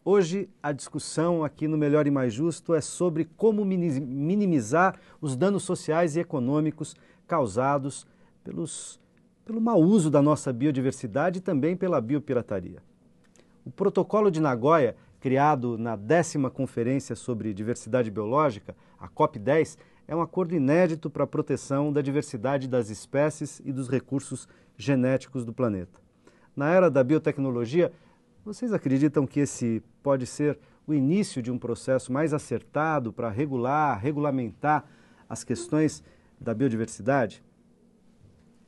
Hoje a discussão aqui no Melhor e Mais Justo é sobre como minimizar os danos sociais e econômicos causados pelo mau uso da nossa biodiversidade e também pela biopirataria. O Protocolo de Nagoya, criado na 10ª Conferência sobre Diversidade Biológica, a COP10, é um acordo inédito para a proteção da diversidade das espécies e dos recursos genéticos do planeta. Na era da biotecnologia, vocês acreditam que esse pode ser o início de um processo mais acertado para regulamentar as questões da biodiversidade?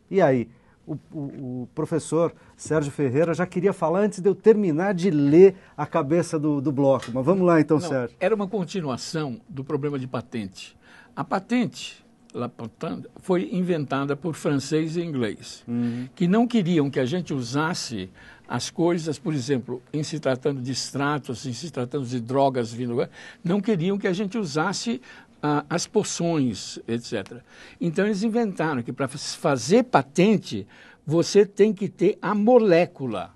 E aí, o professor Sérgio Ferreira já queria falar antes de eu terminar de ler a cabeça do bloco, mas vamos lá então, Sérgio. Era uma continuação do problema de patente. A patente foi inventada por francês e inglês, que não queriam que a gente usasse as coisas, por exemplo, em se tratando de extratos, em se tratando de drogas vindo, não queriam que a gente usasse as poções, etc. Então eles inventaram que para fazer patente você tem que ter a molécula,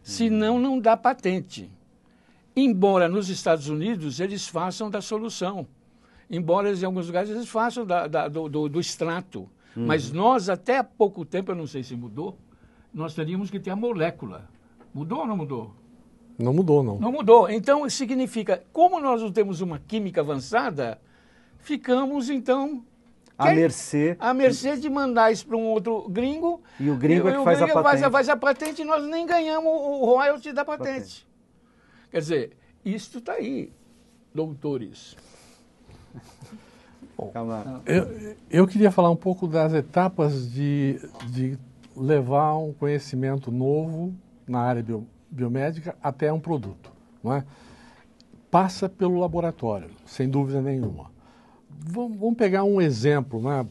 senão não dá patente. Embora nos Estados Unidos eles façam da solução. Embora em alguns lugares eles façam do extrato. Mas nós, até há pouco tempo, eu não sei se mudou, nós teríamos que ter a molécula. Mudou ou não mudou? Não mudou, não. Não mudou. Então, significa, como nós não temos uma química avançada, ficamos, então... À mercê de mandar isso para um outro gringo. E o gringo é que faz a patente. Faz a patente e nós nem ganhamos o royalty da patente. Quer dizer, isto está aí, doutores. Bom, eu queria falar um pouco das etapas de levar um conhecimento novo na área biomédica até um produto. Não é? Passa pelo laboratório, sem dúvida nenhuma. Vamos pegar um exemplo. Né?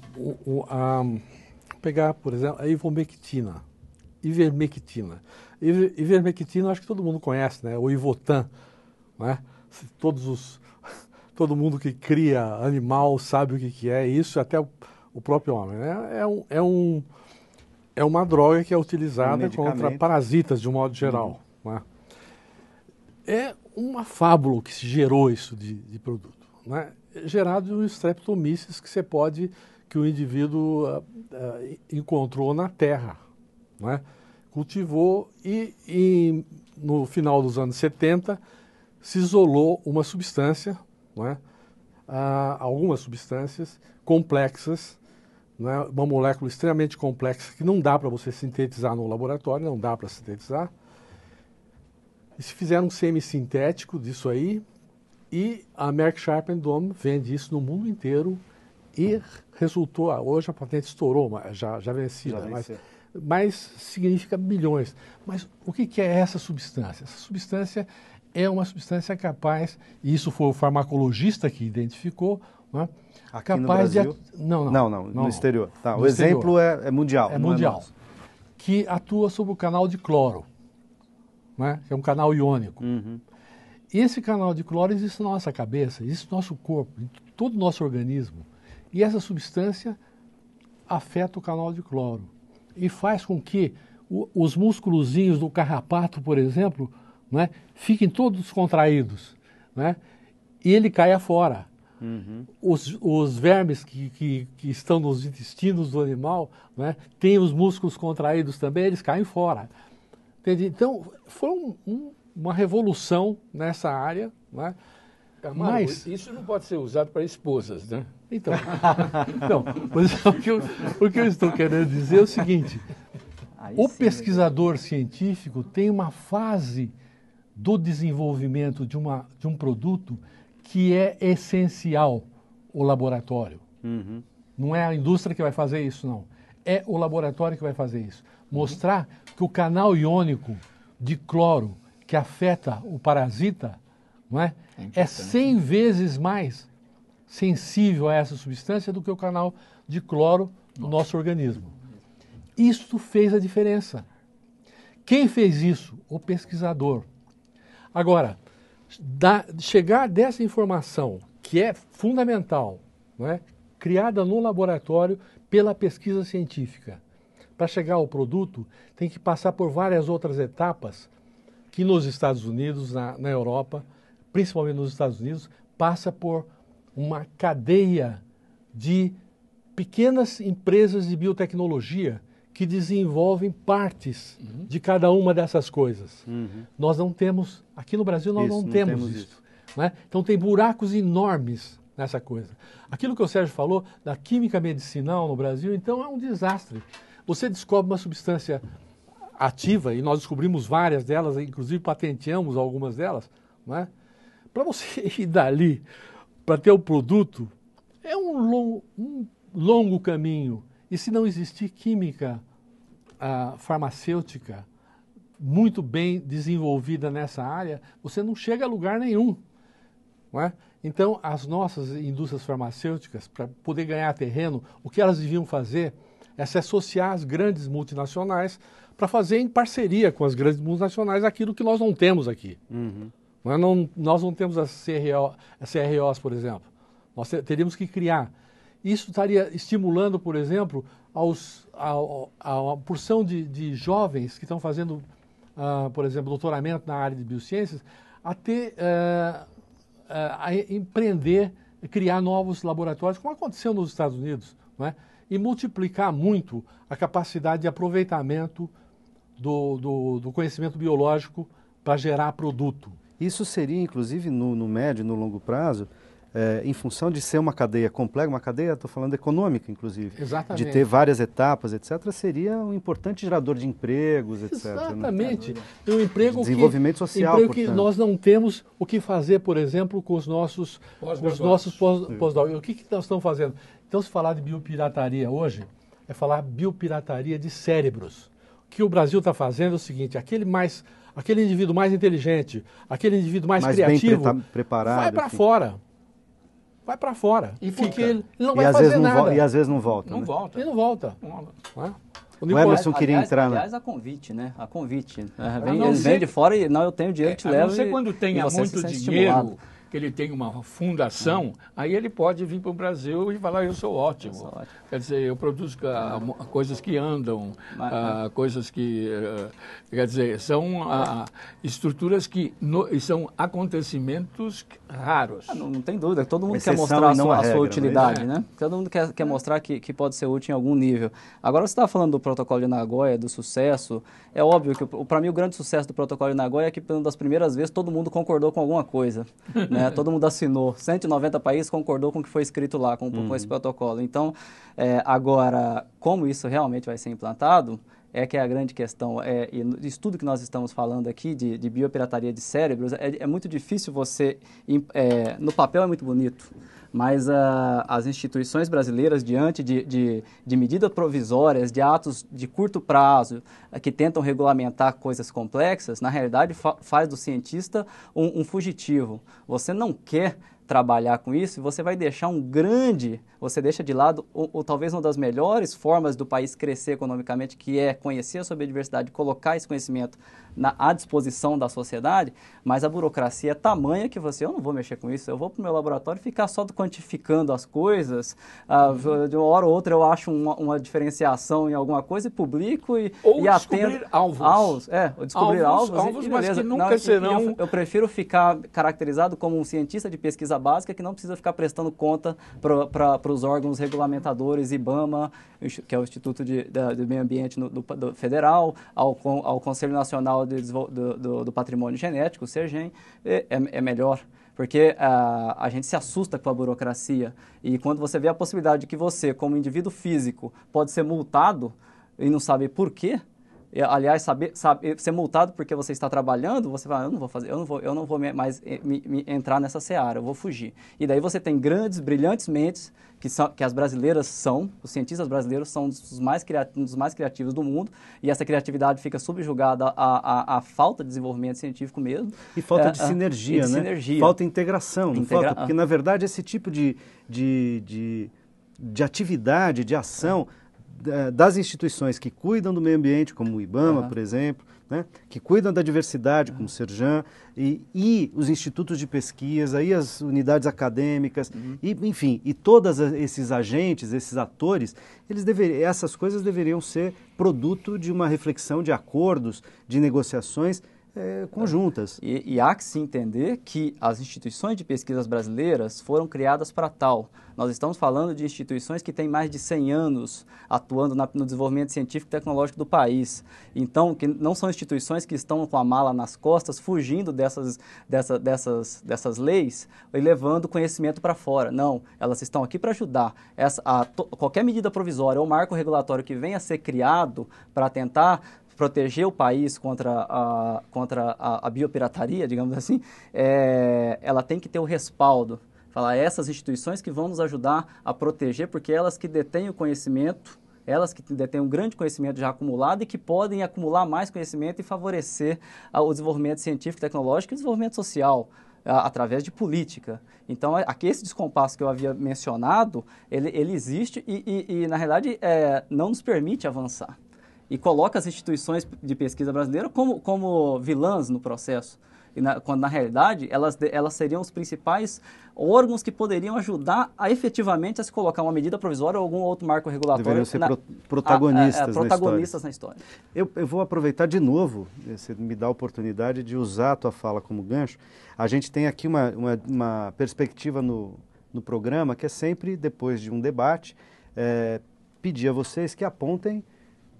Pegar, por exemplo, a ivermectina. Ivermectina, acho que todo mundo conhece, né? O Ivotan. Né? Todo mundo que cria animal sabe o que é isso, até o próprio homem. Né? É uma droga que é utilizada contra parasitas, de um modo geral. Né? É uma fábula que se gerou isso de produto. Né? Gerado de um streptomyces que o indivíduo encontrou na terra. Né? Cultivou e no final dos anos 70 se isolou uma substância, não é? Algumas substâncias complexas, não é? Uma molécula extremamente complexa que não dá para você sintetizar no laboratório, não dá para sintetizar. E se fizeram um semissintético disso aí, e a Merck Sharp & Dohme vende isso no mundo inteiro e resultou, hoje a patente estourou, já vencida, mas significa bilhões. Mas o que é essa substância? Essa substância é uma substância capaz, e isso foi o farmacologista que identificou, né? Aqui capaz no Brasil? Não, no exterior. Tá, o exemplo é mundial. É mundial. Que atua sobre o canal de cloro, né? Que é um canal iônico. E esse canal de cloro existe na nossa cabeça, existe no nosso corpo, em todo o nosso organismo. E essa substância afeta o canal de cloro e faz com que os músculozinhos do carrapato, por exemplo, né, fiquem todos contraídos, né, e ele caia fora. Os vermes que estão nos intestinos do animal, né, têm os músculos contraídos também, eles caem fora. Entende? Então, foi uma revolução nessa área. Né? Mas isso não pode ser usado para esposas, né? Então, mas o que eu estou querendo dizer é o seguinte, o pesquisador científico tem uma fase do desenvolvimento de um produto que é essencial o laboratório. Não é a indústria que vai fazer isso, não. É o laboratório que vai fazer isso. Mostrar que o canal iônico de cloro que afeta o parasita, não é 100 vezes mais sensível a essa substância do que o canal de cloro do nosso organismo. Isto fez a diferença. Quem fez isso? O pesquisador. Agora, chegar dessa informação, que é fundamental, não é? Criada no laboratório pela pesquisa científica, para chegar ao produto, tem que passar por várias outras etapas que nos Estados Unidos, na Europa, principalmente nos Estados Unidos, passa por uma cadeia de pequenas empresas de biotecnologia que desenvolvem partes de cada uma dessas coisas. Nós não temos, aqui no Brasil nós não temos isso. Né? Então tem buracos enormes nessa coisa. Aquilo que o Sérgio falou da química medicinal no Brasil, então é um desastre. Você descobre uma substância ativa, e nós descobrimos várias delas, inclusive patenteamos algumas delas, né? Para você ir dali, para ter o produto, é um longo caminho. E se não existir química farmacêutica muito bem desenvolvida nessa área, você não chega a lugar nenhum. Não é? Então, as nossas indústrias farmacêuticas, para poder ganhar terreno, o que elas deviam fazer é se associar às grandes multinacionais para fazer em parceria com as grandes multinacionais aquilo que nós não temos aqui. Nós não temos as CROs, por exemplo. Nós teríamos que criar. Isso estaria estimulando, por exemplo, a porção de jovens que estão fazendo, por exemplo, doutoramento na área de biociências, a empreender, criar novos laboratórios, como aconteceu nos Estados Unidos, não é? E multiplicar muito a capacidade de aproveitamento do conhecimento biológico para gerar produto. Isso seria, inclusive, no médio e no longo prazo, em função de ser uma cadeia complexa, uma cadeia, estou falando econômica, inclusive. Exatamente. De ter várias etapas, etc., seria um importante gerador de empregos, etc. Exatamente. Né? Um emprego desenvolvimento social, emprego que nós não temos o que fazer, por exemplo, com os nossos pós-doc. O que nós estamos fazendo? Então, se falar de biopirataria hoje, é falar biopirataria de cérebros. O que o Brasil está fazendo é o seguinte, aquele indivíduo mais inteligente, aquele indivíduo mais criativo, bem preparado, vai para fora. Vai para fora. E porque fica. Ele não vai fazer nada. E às vezes não volta. Não né? volta. Ele não volta. O Emerson queria entrar... Aliás, a convite, né? A convite. Eles vêm de fora e não, eu tenho dinheiro, te levo. A não ser quando tenha muito dinheiro, que ele tem uma fundação, aí ele pode vir para o Brasil e falar, eu sou ótimo. Quer dizer, eu produzo coisas que andam, coisas que... quer dizer, são estruturas que são acontecimentos raros. Não tem dúvida, todo mundo quer mostrar a sua utilidade, né? Todo mundo quer mostrar que pode ser útil em algum nível. Agora, você estava falando do protocolo de Nagoya, do sucesso. É óbvio que, para mim, o grande sucesso do protocolo de Nagoya é que, uma das primeiras vezes, todo mundo concordou com alguma coisa. Né? Todo mundo assinou. 190 países concordou com o que foi escrito lá, com esse protocolo. Então, agora, como isso realmente vai ser implantado, é que é a grande questão. E no estudo que nós estamos falando aqui de biopirataria de cérebros, é muito difícil você... no papel é muito bonito, mas as instituições brasileiras, diante de medidas provisórias, de atos de curto prazo, que tentam regulamentar coisas complexas, na realidade faz do cientista um fugitivo. Você não quer trabalhar com isso, você vai deixar você deixa de lado talvez uma das melhores formas do país crescer economicamente, que é conhecer sobre a diversidade, colocar esse conhecimento à disposição da sociedade, mas a burocracia é tamanha que eu não vou mexer com isso, eu vou para o meu laboratório e ficar só quantificando as coisas, de uma hora ou outra eu acho uma diferenciação em alguma coisa e publico e atendo... Descobrir alvos, mas que nunca serão... Eu prefiro ficar caracterizado como um cientista de pesquisa básica que não precisa ficar prestando conta para os órgãos regulamentadores, IBAMA, que é o Instituto do Meio Ambiente do Federal, ao Conselho Nacional do Patrimônio Genético, o CERGEN, é melhor. Porque a gente se assusta com a burocracia e quando você vê a possibilidade de que você, como indivíduo físico, pode ser multado e não sabe por quê, aliás, ser multado porque você está trabalhando, você fala, eu não vou mais entrar nessa seara, eu vou fugir. E daí você tem brilhantes mentes, que as brasileiras os cientistas brasileiros são um dos mais criativos do mundo, e essa criatividade fica subjugada à falta de desenvolvimento científico mesmo. E falta de sinergia, né? Falta integração, porque na verdade esse tipo de atividade, de ação das instituições que cuidam do meio ambiente, como o IBAMA, por exemplo, né, que cuidam da diversidade, como o CERJAN, e os institutos de pesquisa, e as unidades acadêmicas, enfim, e todos esses agentes, esses atores, essas coisas deveriam ser produto de uma reflexão de acordos, de negociações conjuntas. E há que se entender que as instituições de pesquisas brasileiras foram criadas para tal. Nós estamos falando de instituições que têm mais de 100 anos atuando no desenvolvimento científico e tecnológico do país. Então, que não são instituições que estão com a mala nas costas, fugindo dessas leis e levando conhecimento para fora. Não, elas estão aqui para ajudar. Qualquer medida provisória ou marco regulatório que venha a ser criado para tentar proteger o país contra a biopirataria, digamos assim, ela tem que ter o respaldo. Falar essas instituições que vão nos ajudar a proteger, porque elas que detêm o conhecimento, elas que detêm um grande conhecimento já acumulado e que podem acumular mais conhecimento e favorecer o desenvolvimento científico, tecnológico e o desenvolvimento social, através de política. Então, aqui esse descompasso que eu havia mencionado, ele existe e na realidade, não nos permite avançar. E coloca as instituições de pesquisa brasileira como vilãs no processo. Quando, na realidade, elas seriam os principais órgãos que poderiam ajudar efetivamente a se colocar uma medida provisória ou algum outro marco regulatório. Deveriam ser protagonistas na história. Eu vou aproveitar de novo, você me dá a oportunidade de usar a tua fala como gancho. A gente tem aqui uma perspectiva no programa que é sempre, depois de um debate, pedir a vocês que apontem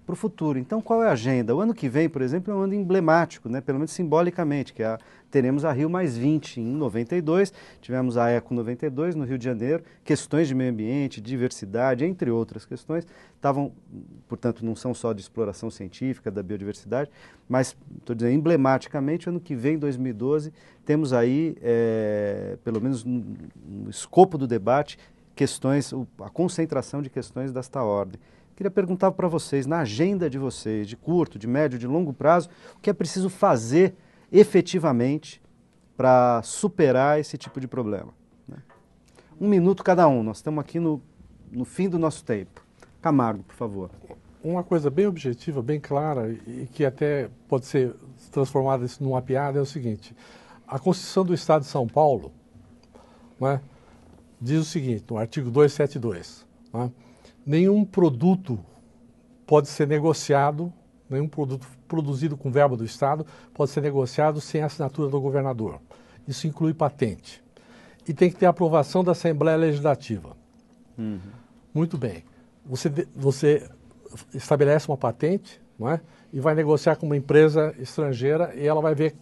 para o futuro. Então, qual é a agenda? O ano que vem, por exemplo, é um ano emblemático, né? Pelo menos simbolicamente, que teremos a Rio+20 em 92, tivemos a Eco 92 no Rio de Janeiro, questões de meio ambiente, diversidade, entre outras questões, portanto, não são só de exploração científica da biodiversidade, mas, estou dizendo, emblematicamente, o ano que vem, 2012, temos aí, pelo menos no escopo do debate, a concentração de questões desta ordem. Queria perguntar para vocês, na agenda de vocês, de curto, de médio, de longo prazo, o que é preciso fazer efetivamente para superar esse tipo de problema? 1 minuto cada um, nós estamos aqui no fim do nosso tempo. Camargo, por favor. Uma coisa bem objetiva, bem clara e que até pode ser transformada numa piada é o seguinte: a Constituição do Estado de São Paulo, né, diz o seguinte, no artigo 272, né, nenhum produto pode ser negociado, nenhum produto produzido com verba do Estado pode ser negociado sem a assinatura do governador. Isso inclui patente. E tem que ter a aprovação da Assembleia Legislativa. Uhum. Muito bem. Você estabelece uma patente, não é? E vai negociar com uma empresa estrangeira e ela vai ver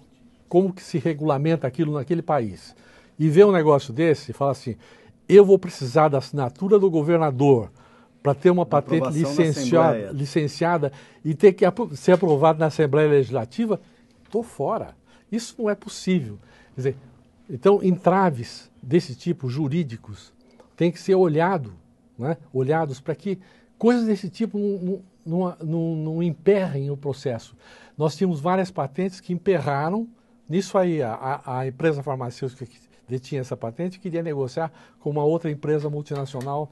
como que se regulamenta aquilo naquele país. E vê um negócio desse e fala assim, eu vou precisar da assinatura do governador para ter uma patente licenciada e ter que ser aprovado na Assembleia Legislativa, estou fora. Isso não é possível. Quer dizer, então, entraves desse tipo, jurídicos, têm que ser olhados para que coisas desse tipo não emperrem o processo. Nós tínhamos várias patentes que emperraram. Nisso aí, a empresa farmacêutica que detinha essa patente queria negociar com uma outra empresa multinacional.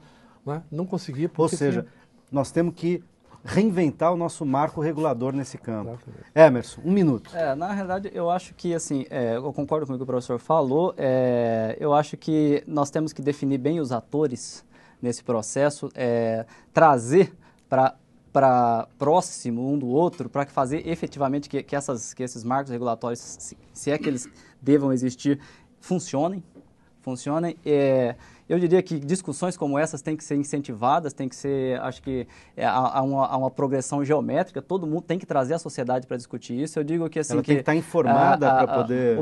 Não conseguia. Ou seja, nós temos que reinventar o nosso marco regulador nesse campo. Emerson, 1 minuto. Na realidade, eu acho que, assim, eu concordo com o que o professor falou, eu acho que nós temos que definir bem os atores nesse processo, trazer para próximo um do outro, para fazer efetivamente que esses marcos regulatórios, se é que eles devam existir, funcionem. Eu diria que discussões como essas têm que ser incentivadas, tem que ser, acho que há uma progressão geométrica, todo mundo tem que trazer a sociedade para discutir isso. Eu digo que assim... Ela tem que estar informada para poder...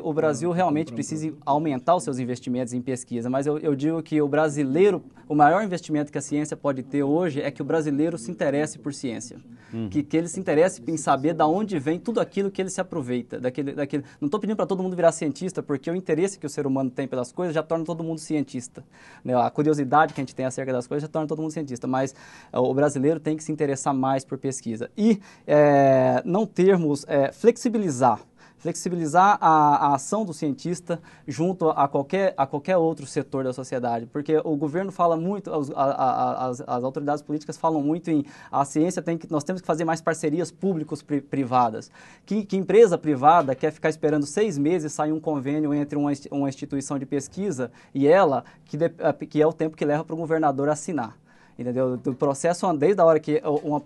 O Brasil realmente precisa aumentar os seus investimentos em pesquisa, mas eu digo que o brasileiro, o maior investimento que a ciência pode ter hoje é que o brasileiro se interesse por ciência. Que ele se interesse em saber de onde vem tudo aquilo que ele se aproveita. Não estou pedindo para todo mundo virar cientista, porque o interesse que o ser humano tem pelas coisas já torna todo mundo cientista. A curiosidade que a gente tem acerca das coisas já torna todo mundo cientista, mas o brasileiro tem que se interessar mais por pesquisa. E não termos, flexibilizar a ação do cientista junto a qualquer outro setor da sociedade, porque o governo fala muito, as autoridades políticas falam muito em a ciência nós temos que fazer mais parcerias públicos-privadas. Que empresa privada quer ficar esperando 6 meses sair um convênio entre uma instituição de pesquisa e ela, que é o tempo que leva para o governador assinar. entendeu? Do processo, desde a hora que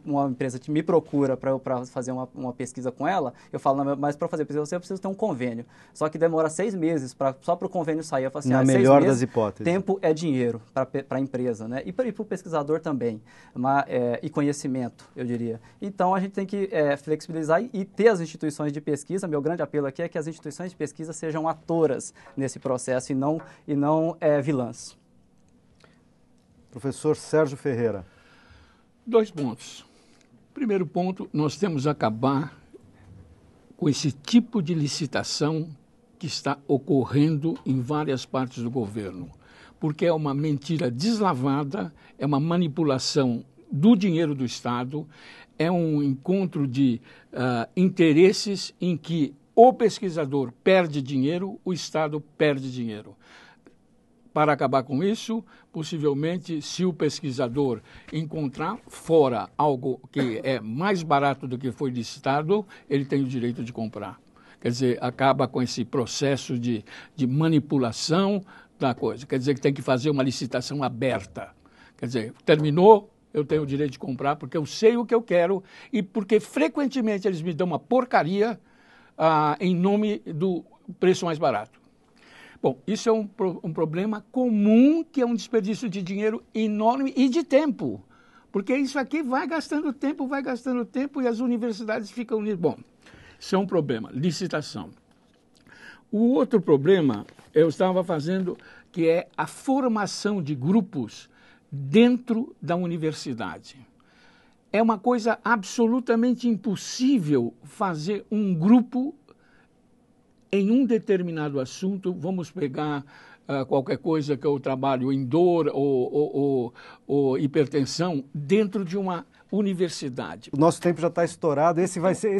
uma empresa me procura para fazer uma pesquisa com ela, eu falo, não, mas para fazer pesquisa você precisa ter um convênio. Só que demora 6 meses só para o convênio sair. Eu falo assim, na melhor 6 meses, das hipóteses. Tempo é dinheiro para a empresa, né? E para o pesquisador também. E conhecimento, eu diria. Então, a gente tem que flexibilizar e ter as instituições de pesquisa. Meu grande apelo aqui é que as instituições de pesquisa sejam atoras nesse processo e não vilãs. Professor Sérgio Ferreira. 2 pontos. Primeiro ponto, nós temos que acabar com esse tipo de licitação que está ocorrendo em várias partes do governo, porque é uma mentira deslavada, é uma manipulação do dinheiro do Estado, é um encontro de interesses em que o pesquisador perde dinheiro, o Estado perde dinheiro. Para acabar com isso, possivelmente, se o pesquisador encontrar fora algo que é mais barato do que foi licitado, ele tem o direito de comprar. Quer dizer, acaba com esse processo de manipulação da coisa. Quer dizer, que tem que fazer uma licitação aberta. Quer dizer, terminou, eu tenho o direito de comprar porque eu sei o que eu quero e porque frequentemente eles me dão uma porcaria em nome do preço mais barato. Bom, isso é um problema comum, que é um desperdício de dinheiro enorme e de tempo, porque isso aqui vai gastando tempo e as universidades ficam... Bom, isso é um problema, licitação. O outro problema eu estava fazendo, que é a formação de grupos dentro da universidade. É uma coisa absolutamente impossível fazer um grupo em um determinado assunto. Vamos pegar qualquer coisa que eu trabalho em dor ou hipertensão dentro de uma universidade. O nosso tempo já está estourado, esse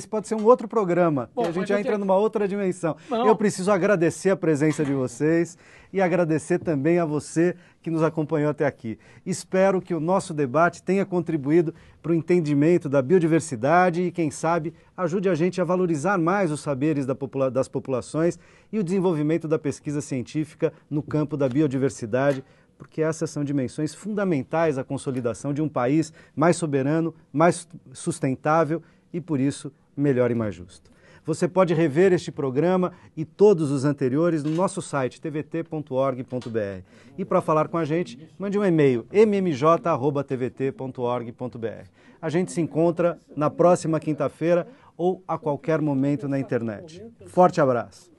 pode ser um outro programa, e a gente já entra numa outra dimensão. Não. Eu preciso agradecer a presença de vocês e agradecer também a você que nos acompanhou até aqui. Espero que o nosso debate tenha contribuído para o entendimento da biodiversidade e, quem sabe, ajude a gente a valorizar mais os saberes das populações e o desenvolvimento da pesquisa científica no campo da biodiversidade, porque essas são dimensões fundamentais à consolidação de um país mais soberano, mais sustentável e, por isso, melhor e mais justo. Você pode rever este programa e todos os anteriores no nosso site tvt.org.br. E para falar com a gente, mande um e-mail mmj@tvt.org.br. A gente se encontra na próxima quinta-feira ou a qualquer momento na internet. Forte abraço!